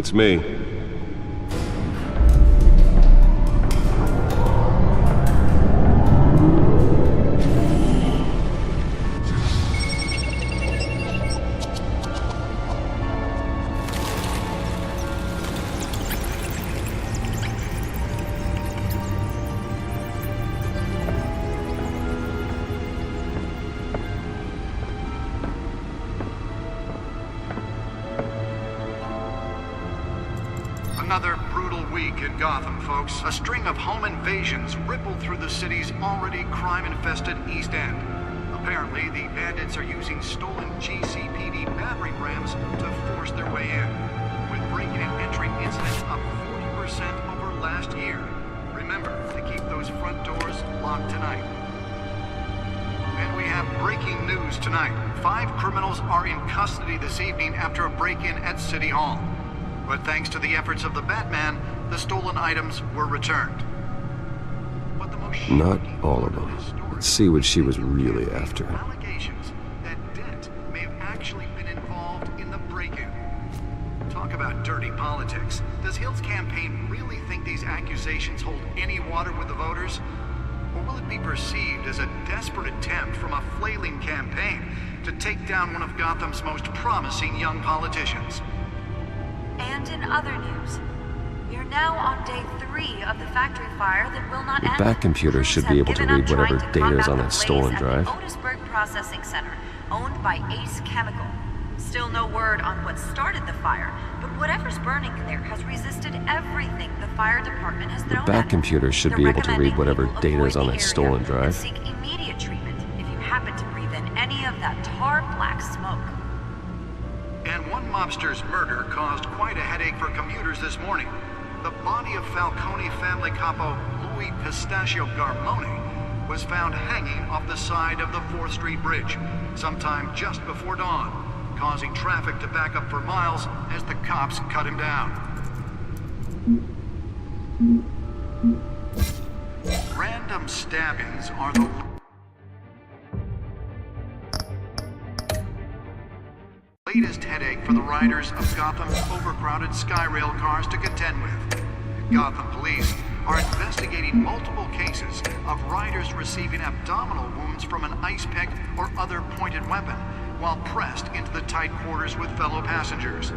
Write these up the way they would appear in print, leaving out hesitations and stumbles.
It's me. Another brutal week in Gotham, folks. A string of home invasions rippled through the city's already crime-infested East End. Apparently, the bandits are using stolen GCPD battering rams to force their way in, with breaking and entering incidents up 40% over last year. Remember to keep those front doors locked tonight. And we have breaking news tonight. 5 criminals are in custody this evening after a break-in at City Hall. But thanks to the efforts of the Batman, the stolen items were returned. But the most Not all of them. Let's see what she was really after. Allegations that Dent may have actually been involved in the break-in. Talk about dirty politics. Does Hill's campaign really think these accusations hold any water with the voters? Or will it be perceived as a desperate attempt from a flailing campaign to take down one of Gotham's most promising young politicians? And in other news, we are now on day 3 of the factory fire that will not end. The back computer should be able to read whatever data is on that stolen drive. The Otisburg Processing Center, owned by Ace Chemical. Still no word on what started the fire, but whatever's burning in there has resisted everything the fire department has thrown at it. The back computer should be able to read whatever data is on that stolen drive. Seek immediate treatment if you happen to breathe in any of that tar black smoke. And one mobster's murder caused quite a headache for commuters this morning. The body of Falcone family capo Louis Pistachio Garmone was found hanging off the side of the 4th Street Bridge sometime just before dawn, causing traffic to back up for miles as the cops cut him down. Random stabbings are the latest headache for the riders of Gotham's overcrowded Skyrail cars to contend with. Gotham police are investigating multiple cases of riders receiving abdominal wounds from an ice pick or other pointed weapon while pressed into the tight quarters with fellow passengers.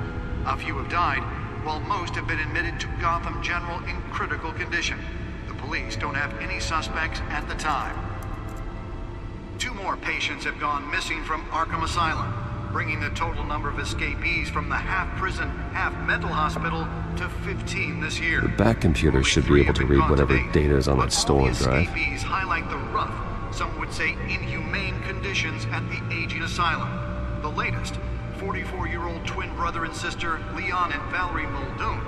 A few have died, while most have been admitted to Gotham General in critical condition. The police don't have any suspects at the time. 2 more patients have gone missing from Arkham Asylum, bringing the total number of escapees from the half-prison, half-mental hospital to 15 this year. The back computer should be able to read whatever data is on that stolen drive. Escapees highlight the rough, some would say inhumane conditions at the aging asylum. The latest, 44-year-old twin brother and sister Leon and Valerie Muldoon,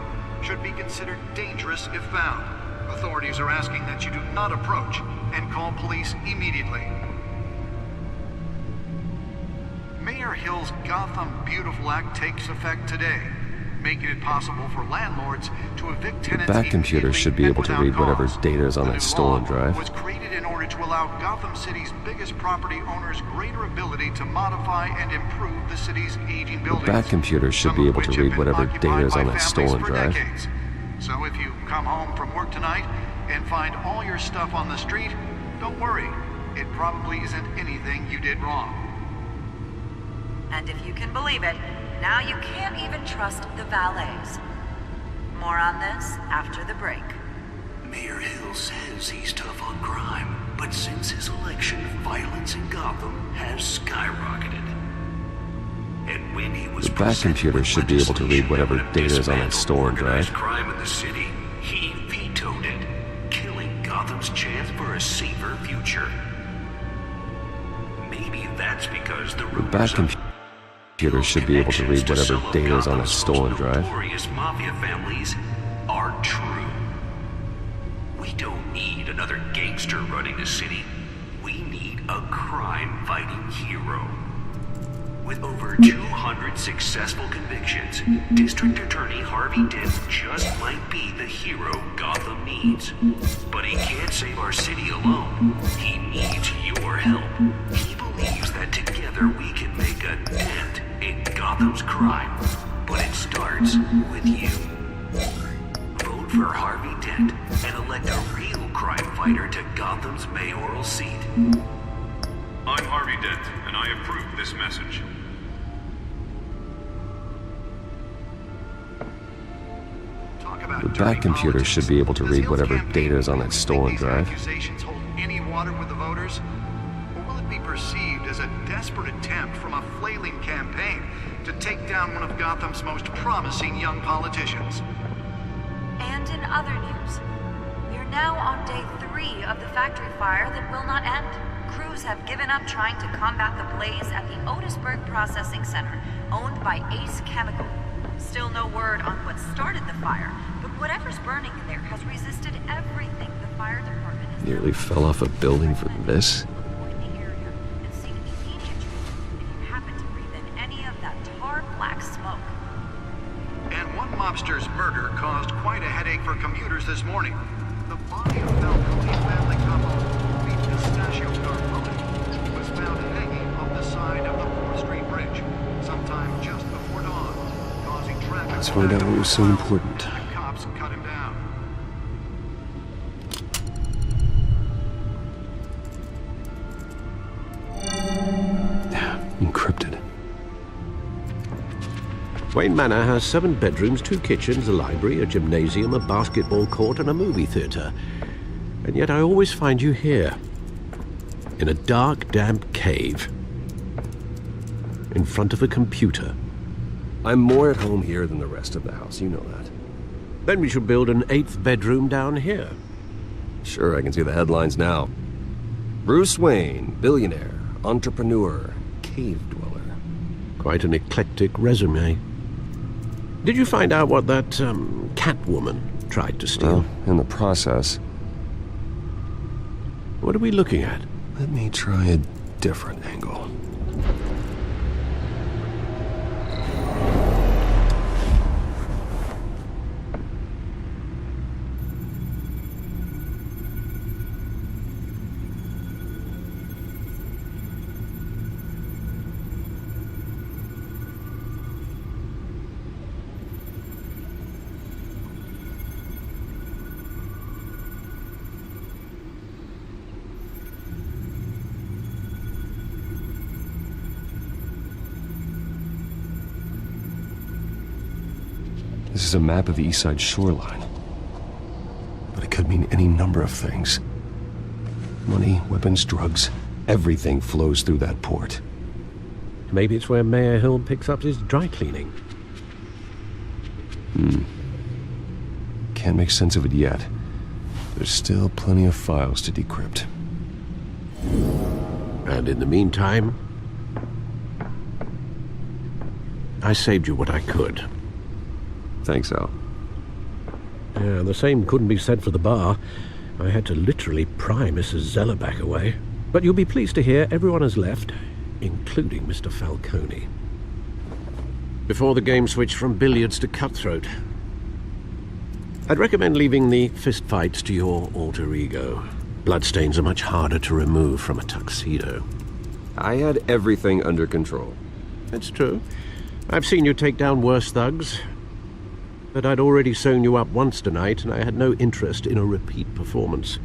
should be considered dangerous if found. Authorities are asking that you do not approach and call police immediately. Mayor Hill's Gotham Beautiful Act takes effect today, making it possible for landlords to evict tenants. The back computer should be able to read whatever data is on that stolen drive. Was created in order to allow Gotham City's biggest property owners greater ability to modify and improve the city's aging buildings. The back computer should be able to read whatever data is on that stolen drive. So if you come home from work tonight and find all your stuff on the street, don't worry. It probably isn't anything you did wrong. And if you can believe it, now you can't even trust the valets. More on this after the break. Mayor Hill says he's tough on crime, but since his election, violence in Gotham has skyrocketed. And when he was The back computer should be able to read whatever data is on that stolen drive. Crime in the city, he vetoed it, killing Gotham's chance for a safer future. Maybe that's because the back computer should be able to read whatever data is on that stolen drive. Notorious mafia families are true. We don't need another gangster running the city. We need a crime-fighting hero. With over 200 successful convictions, District Attorney Harvey Dent just might be the hero Gotham needs. But he can't save our city alone. He needs your help. He believes that together we can make a dent in Gotham's crime. but it starts with you. Vote for Harvey Dent and elect a real crime fighter to Gotham's mayoral seat. I'm Harvey Dent, and I approve this message. The back computer should be able to read whatever data is on that stolen drive. Accusations hold any water with the voters? Or will it be perceived as a desperate attempt from a flailing campaign to take down one of Gotham's most promising young politicians? And in other news, we're now on day 3 of the factory fire that will not end. Crews have given up trying to combat the blaze at the Otisburg Processing Center, owned by Ace Chemical. Still no word on what started the fire, but whatever's burning there has resisted everything the fire department has Nearly fell off a building for this. in the area and seek immediate treatment if you happen to breathe in any of that tar black smoke. And one mobster's murder caused quite a headache for commuters this morning. The body of Falcone family couple, the Pistachio Scarpone, was found hanging off the side of the 4th Street Bridge sometime just before dawn, causing traffic. Let's find out what was so important. The cops cut him down. Encrypted. Wayne Manor has 7 bedrooms, 2 kitchens, a library, a gymnasium, a basketball court, and a movie theater. And yet I always find you here, in a dark, damp cave, in front of a computer. I'm more at home here than the rest of the house, you know that. Then we should build an 8th bedroom down here. Sure, I can see the headlines now. Bruce Wayne, billionaire, entrepreneur, cave dweller. Quite an eclectic resume. Did you find out what that, Catwoman tried to steal? Well, in the process. What are we looking at? Let me try a different angle. This is a map of the East Side shoreline. But it could mean any number of things. Money, weapons, drugs, everything flows through that port. Maybe it's where Mayor Hill picks up his dry cleaning. Can't make sense of it yet. There's still plenty of files to decrypt. And in the meantime, I saved you what I could. Thanks, Al. Yeah, the same couldn't be said for the bar. I had to literally pry Mrs. Zellerback away. But you'll be pleased to hear everyone has left, including Mr. Falcone. Before the game switched from billiards to cutthroat. I'd recommend leaving the fistfights to your alter ego. Bloodstains are much harder to remove from a tuxedo. I had everything under control. It's true. I've seen you take down worse thugs. But I'd already sewn you up once tonight, and I had no interest in a repeat performance.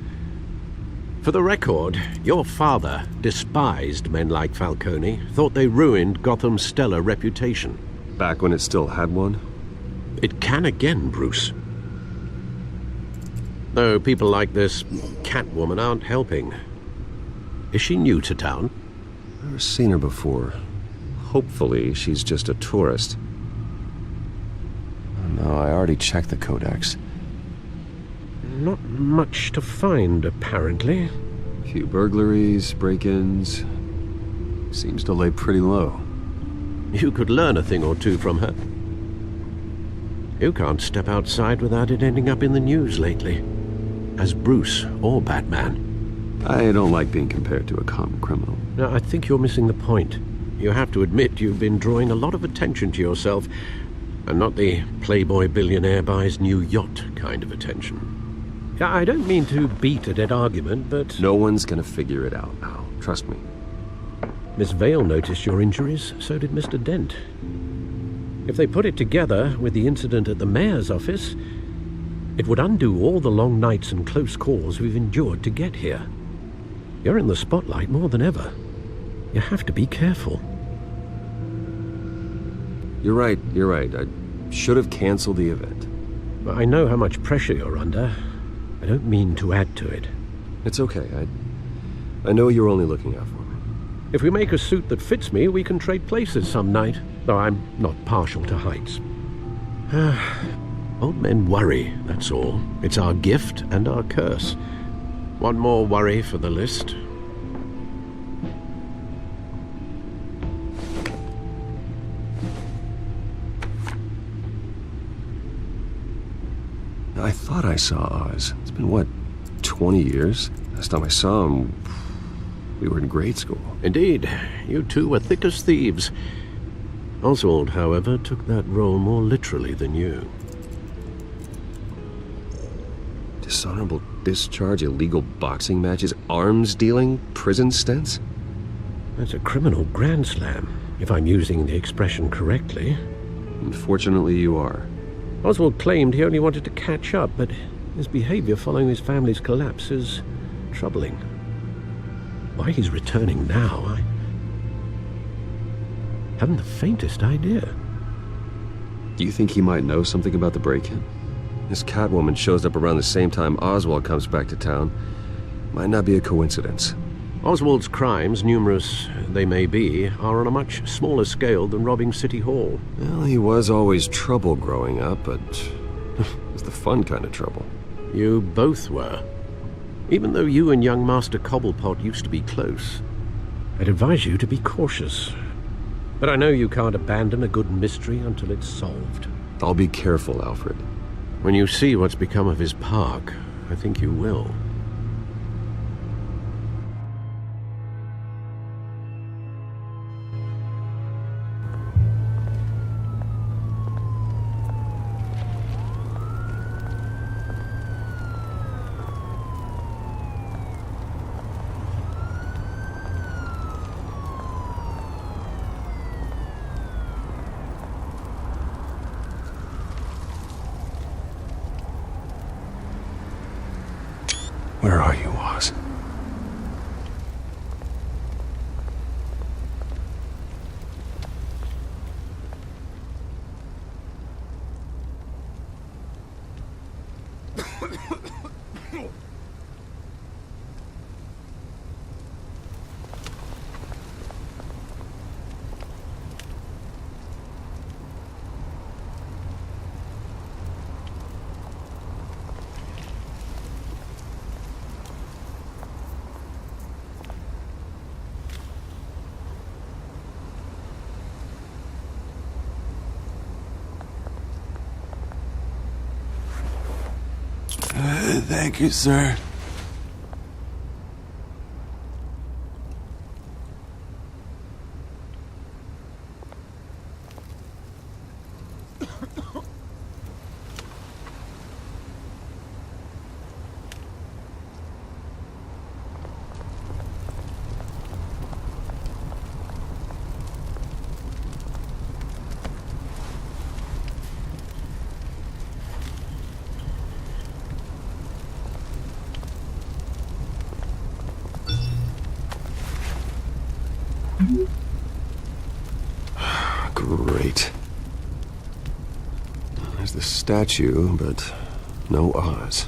For the record, your father despised men like Falcone, thought they ruined Gotham's stellar reputation. Back when it still had one? It can again, Bruce. Though people like this Catwoman aren't helping. Is she new to town? Never seen her before. Hopefully, she's just a tourist. No, I already checked the codex. Not much to find, apparently. Few burglaries, break-ins. Seems to lay pretty low. You could learn a thing or two from her. You can't step outside without it ending up in the news lately. As Bruce or Batman. I don't like being compared to a common criminal. Now, I think you're missing the point. You have to admit you've been drawing a lot of attention to yourself, and not the playboy billionaire buys new yacht kind of attention. I don't mean to beat a dead argument, but... No one's gonna figure it out, Al. Trust me. Miss Vale noticed your injuries, so did Mr. Dent. If they put it together with the incident at the mayor's office, it would undo all the long nights and close calls we've endured to get here. You're in the spotlight more than ever. You have to be careful. You're right. I should have canceled the event. I know how much pressure you're under. I don't mean to add to it. It's okay. I know you're only looking out for me. If we make a suit that fits me, we can trade places some night, though I'm not partial to heights. Old men worry, that's all. It's our gift and our curse. One more worry for the list. I thought I saw Oz. It's been, what, 20 years? Last time I saw him, we were in grade school. Indeed, you two were thick as thieves. Oswald, however, took that role more literally than you. Dishonorable discharge, illegal boxing matches, arms dealing, prison stints? That's a criminal grand slam, if I'm using the expression correctly. Unfortunately, you are. Oswald claimed he only wanted to catch up, but his behavior following his family's collapse is troubling. Why he's returning now, I haven't the faintest idea. Do you think he might know something about the break-in? This Catwoman shows up around the same time Oswald comes back to town. Might not be a coincidence. Oswald's crimes, numerous they may be, are on a much smaller scale than robbing City Hall. Well, he was always trouble growing up, but it was the fun kind of trouble. You both were. Even though you and young Master Cobblepot used to be close, I'd advise you to be cautious. But I know you can't abandon a good mystery until it's solved. I'll be careful, Alfred. When you see what's become of his park, I think you will. Where are you, Oz? Thank you, sir. Great. There's the statue, but no Oz.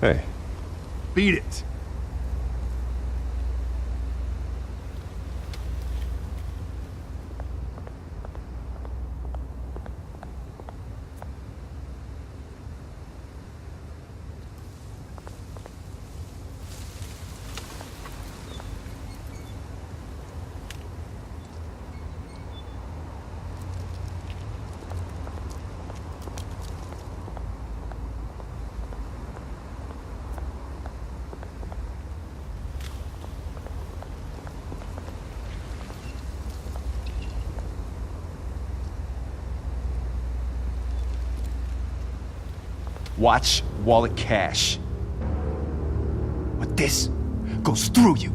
Hey. Beat it. Watch, wallet, cash. But this goes through you.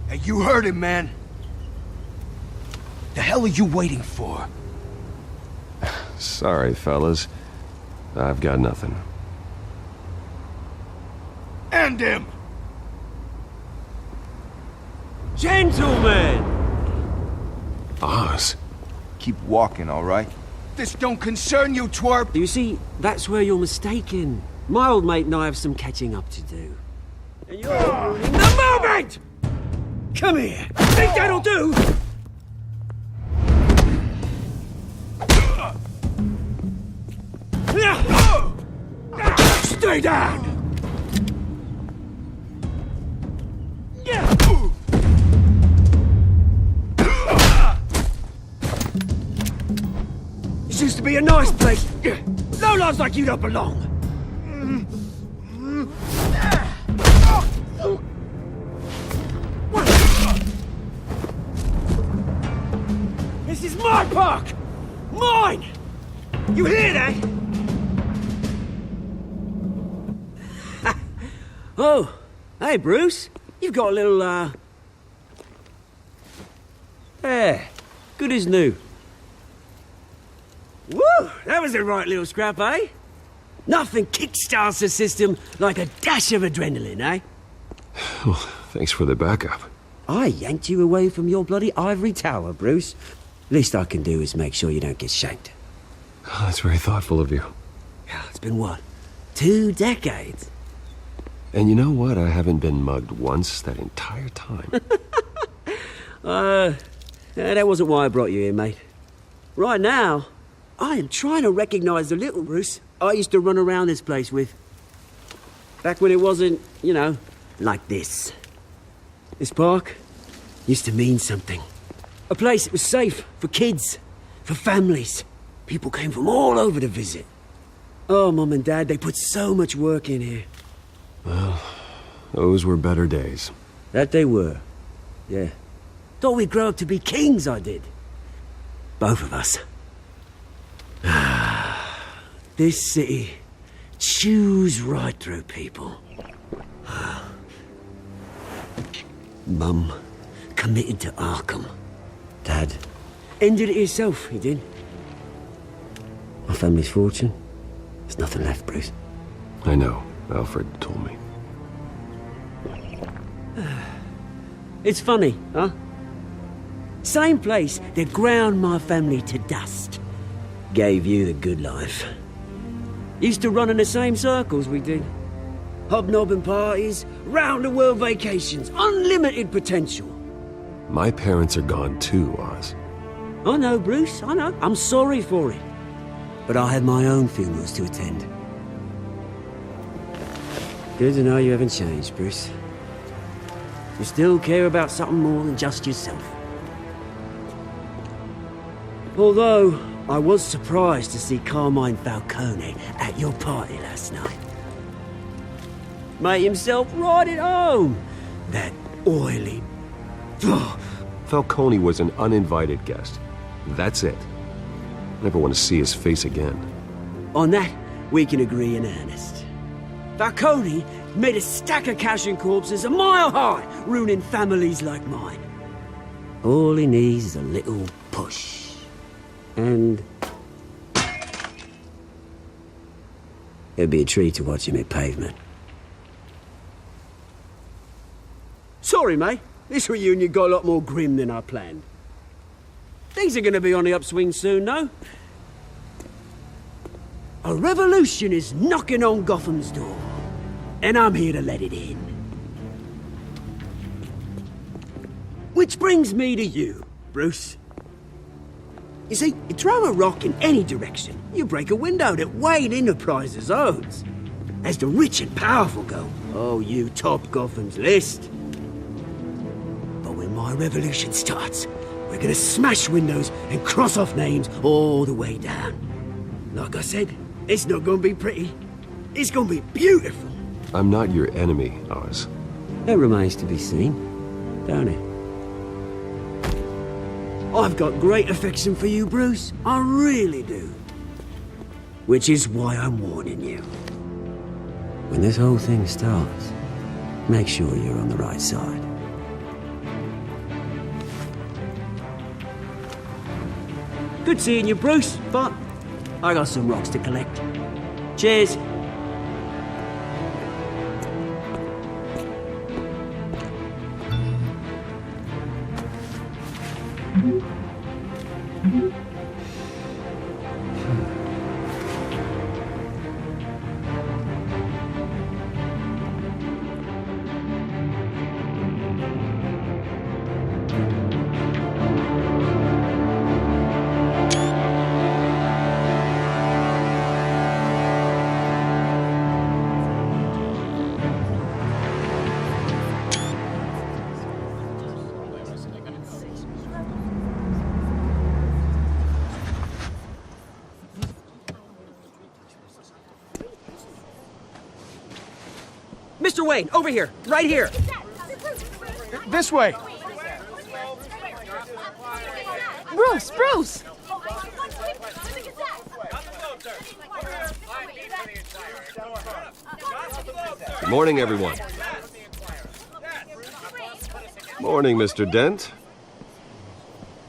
Hey, you heard it, man. The hell are you waiting for? Sorry, fellas. I've got nothing. End him! Gentlemen! Oz. Keep walking, all right? This don't concern you, twerp! You see, that's where you're mistaken. My old mate and I have some catching up to do. And you're ruining the moment! Come here! Think that'll do? Stay down! This used to be a nice place. No lives like you don't belong. This is my park! Mine! You hear that? Oh, hey, Bruce. You've got a little, Yeah, good as new. Woo! That was a right little scrap, eh? Nothing kickstarts the system like a dash of adrenaline, eh? Well, thanks for the backup. I yanked you away from your bloody ivory tower, Bruce. Least I can do is make sure you don't get shanked. Oh, that's very thoughtful of you. Yeah, it's been what? 2 decades? And you know what? I haven't been mugged once that entire time. That wasn't why I brought you here, mate. Right now, I am trying to recognize the little Bruce I used to run around this place with. Back when it wasn't, you know, like this. This park used to mean something. A place that was safe for kids, for families. People came from all over to visit. Oh, Mum and Dad, they put so much work in here. Well, those were better days. That they were. Yeah. Thought we'd grow up to be kings, I did. Both of us. This city chews right through people. Mum committed to Arkham. Dad ended it himself, he did. My family's fortune. There's nothing left, Bruce. I know. Alfred told me. It's funny, huh? Same place that ground my family to dust. Gave you the good life. Used to run in the same circles we did. Hobnobbing parties, round-the-world vacations, unlimited potential. My parents are gone too, Oz. I know, Bruce, I know. I'm sorry for it. But I had my own funerals to attend. Good to know you haven't changed, Bruce. You still care about something more than just yourself. Although, I was surprised to see Carmine Falcone at your party last night. Made himself right at home. That oily... Falcone was an uninvited guest. That's it. Never want to see his face again. On that, we can agree in earnest. Falcone made a stack of cash and corpses a mile high, ruining families like mine. All he needs is a little push. And... it'd be a treat to watch him hit pavement. Sorry, mate. This reunion got a lot more grim than I planned. Things are gonna be on the upswing soon, no? A revolution is knocking on Gotham's door. And I'm here to let it in. Which brings me to you, Bruce. You see, you throw a rock in any direction, you break a window that Wayne Enterprises owns. As the rich and powerful go, oh, you top Gotham's list. But when my revolution starts, we're gonna smash windows and cross off names all the way down. Like I said, it's not gonna be pretty. It's gonna be beautiful. I'm not your enemy, Oz. It remains to be seen, don't it? I've got great affection for you, Bruce. I really do. Which is why I'm warning you. When this whole thing starts, make sure you're on the right side. Good seeing you, Bruce, but I got some rocks to collect. Cheers. Mr. Wayne, over here, right here. This way! Bruce! Good morning, everyone. Morning, Mr. Dent.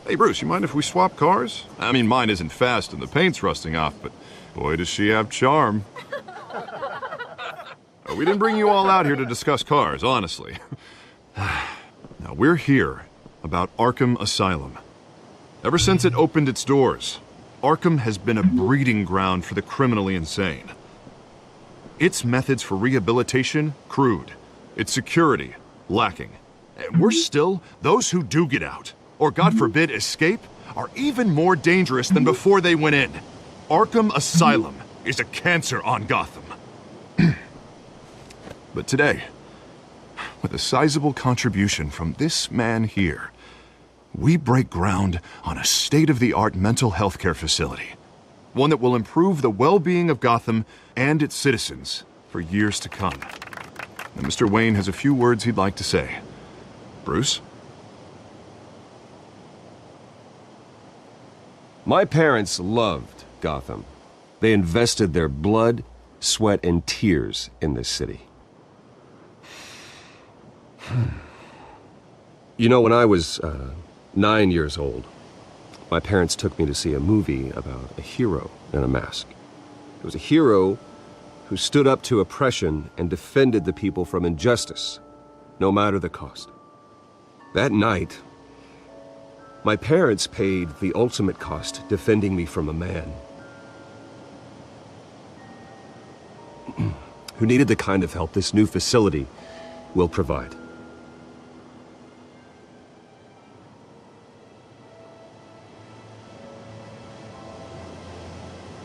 Hey, Bruce, you mind if we swap cars? I mean, mine isn't fast and the paint's rusting off, but boy, does she have charm. We didn't bring you all out here to discuss cars, honestly. Now, we're here about Arkham Asylum. Ever since it opened its doors, Arkham has been a breeding ground for the criminally insane. Its methods for rehabilitation, crude. Its security, lacking. And worse still, those who do get out, or God forbid escape, are even more dangerous than before they went in. Arkham Asylum is a cancer on Gotham. But today, with a sizable contribution from this man here, we break ground on a state-of-the-art mental health care facility. One that will improve the well-being of Gotham and its citizens for years to come. And Mr. Wayne has a few words he'd like to say. Bruce? My parents loved Gotham. They invested their blood, sweat, and tears in this city. You know, when I was 9 years old, my parents took me to see a movie about a hero in a mask. It was a hero who stood up to oppression and defended the people from injustice, no matter the cost. That night, my parents paid the ultimate cost defending me from a man who needed the kind of help this new facility will provide.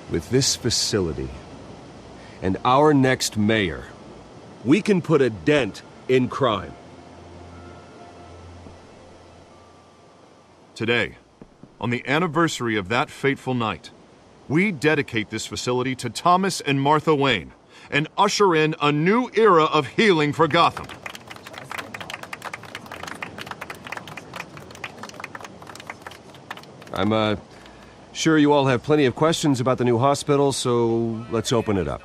With this facility and our next mayor, we can put a dent in crime. Today, on the anniversary of that fateful night, we dedicate this facility to Thomas and Martha Wayne and usher in a new era of healing for Gotham. I'm sure you all have plenty of questions about the new hospital, so let's open it up.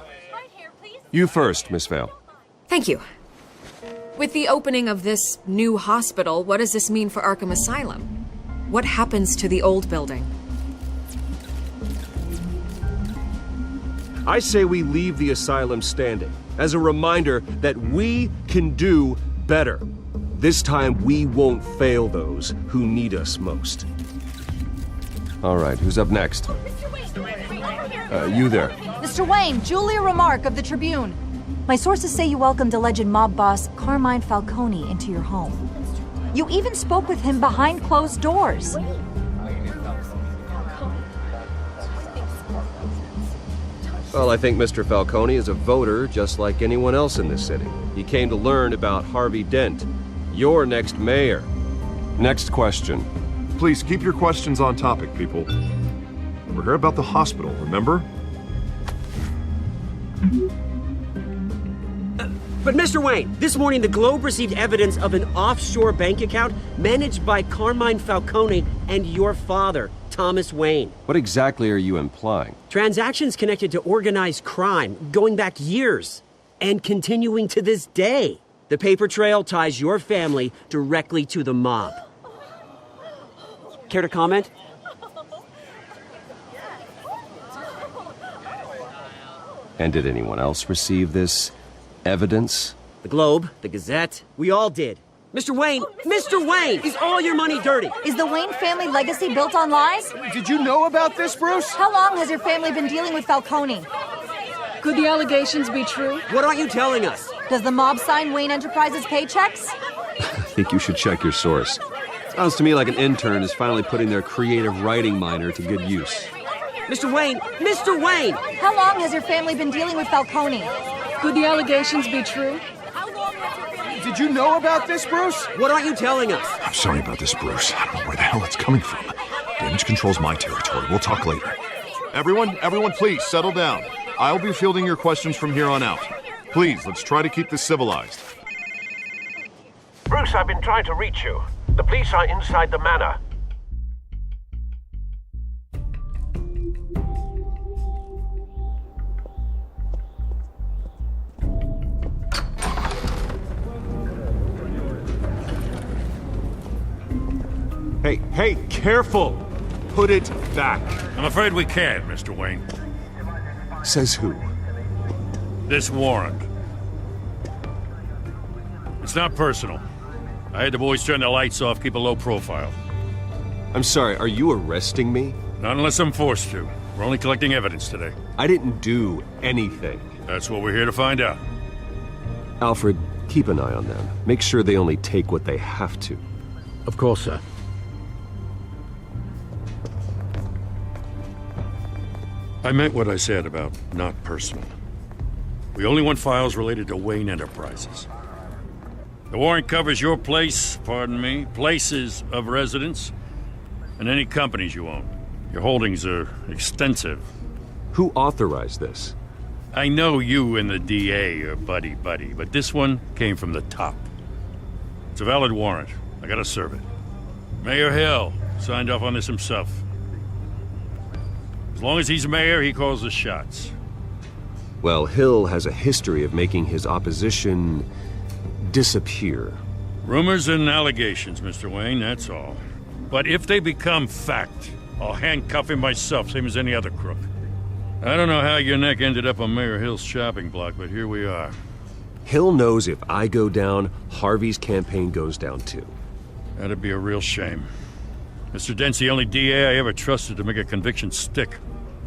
You first, Miss Vale. Thank you. With the opening of this new hospital, what does this mean for Arkham Asylum? What happens to the old building? I say we leave the asylum standing as a reminder that we can do better. This time we won't fail those who need us most. All right, who's up next? You there. Mr. Wayne, Julia Remark of the Tribune. My sources say you welcomed alleged mob boss Carmine Falcone into your home. You even spoke with him behind closed doors. Well, I think Mr. Falcone is a voter just like anyone else in this city. He came to learn about Harvey Dent, your next mayor. Next question. Please keep your questions on topic, people. We're here about the hospital, remember? But Mr. Wayne, this morning the Globe received evidence of an offshore bank account managed by Carmine Falcone and your father, Thomas Wayne. What exactly are you implying? Transactions connected to organized crime going back years and continuing to this day. The paper trail ties your family directly to the mob. Care to comment? And did anyone else receive this evidence? The Globe, the Gazette, we all did. Mr. Wayne, is all your money dirty? Is the Wayne family legacy built on lies? Did you know about this, Bruce? How long has your family been dealing with Falcone? Could the allegations be true? What aren't you telling us? Does the mob sign Wayne Enterprises paychecks? I think you should check your source. Sounds to me like an intern is finally putting their creative writing minor to good use. Mr. Wayne! How long has your family been dealing with Falcone? Could the allegations be true? Did you know about this, Bruce? What aren't you telling us? I'm sorry about this, Bruce. I don't know where the hell it's coming from. Damage control's my territory. We'll talk later. Everyone, please settle down. I'll be fielding your questions from here on out. Please, let's try to keep this civilized. Bruce, I've been trying to reach you. The police are inside the manor. Hey, careful! Put it back. I'm afraid we can't, Mr. Wayne. Says who? This warrant. It's not personal. I had the boys turn the lights off, keep a low profile. I'm sorry, are you arresting me? Not unless I'm forced to. We're only collecting evidence today. I didn't do anything. That's what we're here to find out. Alfred, keep an eye on them. Make sure they only take what they have to. Of course, sir. I meant what I said about not personal. We only want files related to Wayne Enterprises. The warrant covers your places of residence, and any companies you own. Your holdings are extensive. Who authorized this? I know you and the DA are buddy-buddy, but this one came from the top. It's a valid warrant. I gotta serve it. Mayor Hill signed off on this himself. As long as he's mayor, he calls the shots. Well, Hill has a history of making his opposition disappear. Rumors and allegations, Mr. Wayne, that's all. But if they become fact, I'll handcuff him myself, same as any other crook. I don't know how your neck ended up on Mayor Hill's shopping block, but here we are. Hill knows if I go down, Harvey's campaign goes down too. That'd be a real shame. Mr. Dent's the only DA I ever trusted to make a conviction stick.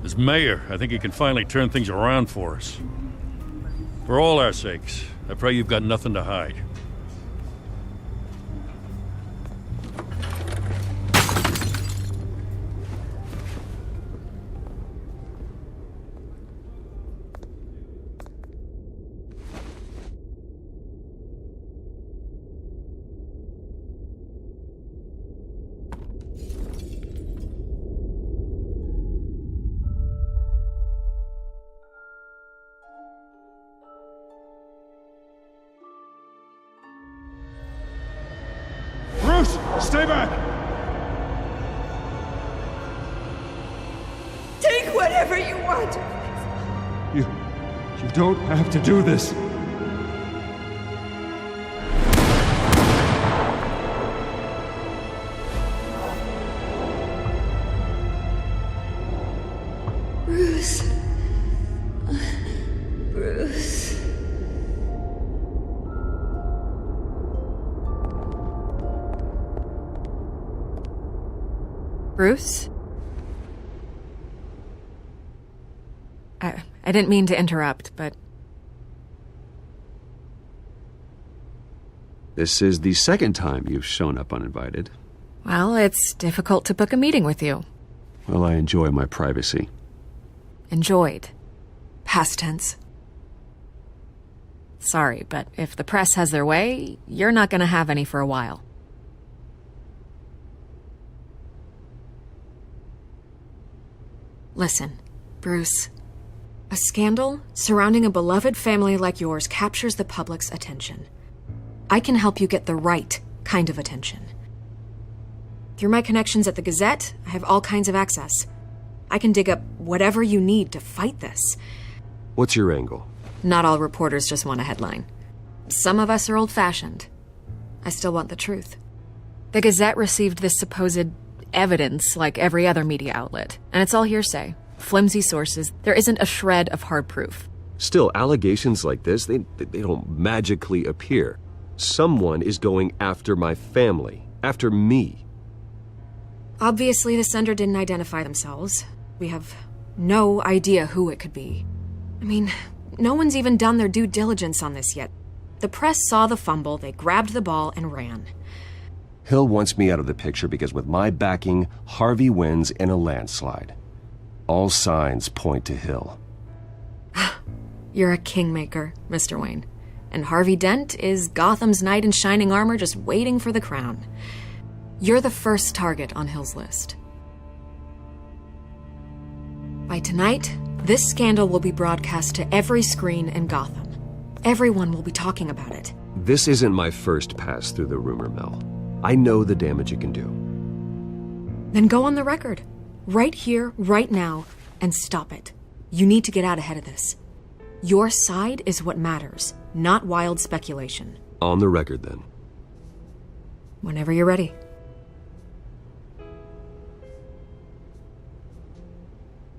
As mayor, I think he can finally turn things around for us. For all our sakes, I pray you've got nothing to hide. Bruce, stay back! Take whatever you want. You don't have to do this. Bruce. Bruce. Bruce? I didn't mean to interrupt, but... This is the second time you've shown up uninvited. Well, it's difficult to book a meeting with you. Well, I enjoy my privacy. Enjoyed. Past tense. Sorry, but if the press has their way, you're not gonna have any for a while. Listen, Bruce, A scandal surrounding a beloved family like yours captures the public's attention. I can help you get the right kind of attention. Through my connections at the Gazette, I have all kinds of access. I can dig up whatever you need to fight this. What's your angle? Not all reporters just want a headline. Some of us are old-fashioned. I still want the truth. The Gazette received this supposed evidence like every other media outlet, and it's all hearsay. Flimsy sources. There isn't a shred of hard proof. Still, allegations like this, they don't magically appear. Someone is going after my family, after me. Obviously, the sender didn't identify themselves. We have no idea who it could be. I mean, no one's even done their due diligence on this yet. The press saw the fumble, they grabbed the ball and ran. Hill wants me out of the picture because with my backing, Harvey wins in a landslide. All signs point to Hill. You're a kingmaker, Mr. Wayne. And Harvey Dent is Gotham's knight in shining armor just waiting for the crown. You're the first target on Hill's list. By tonight, this scandal will be broadcast to every screen in Gotham. Everyone will be talking about it. This isn't my first pass through the rumor mill. I know the damage it can do. Then go on the record. Right here, right now, and stop it. You need to get out ahead of this. Your side is what matters, not wild speculation. On the record, then. Whenever you're ready.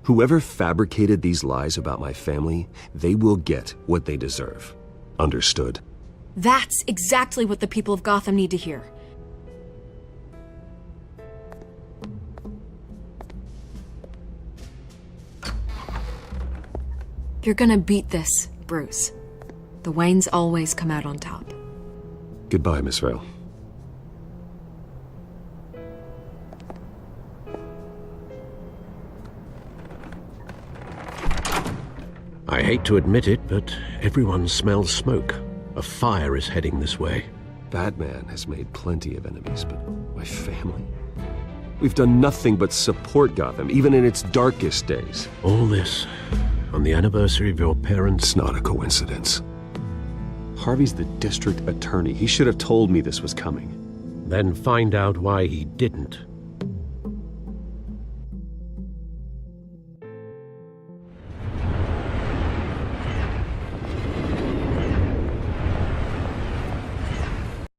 Whoever fabricated these lies about my family, they will get what they deserve. Understood? That's exactly what the people of Gotham need to hear. You're gonna beat this, Bruce. The Waynes always come out on top. Goodbye, Miss Vale. I hate to admit it, but everyone smells smoke. A fire is heading this way. Batman has made plenty of enemies, but my family? We've done nothing but support Gotham, even in its darkest days. All this on the anniversary of your parents'... It's not a coincidence. Harvey's the district attorney. He should have told me this was coming. Then find out why he didn't.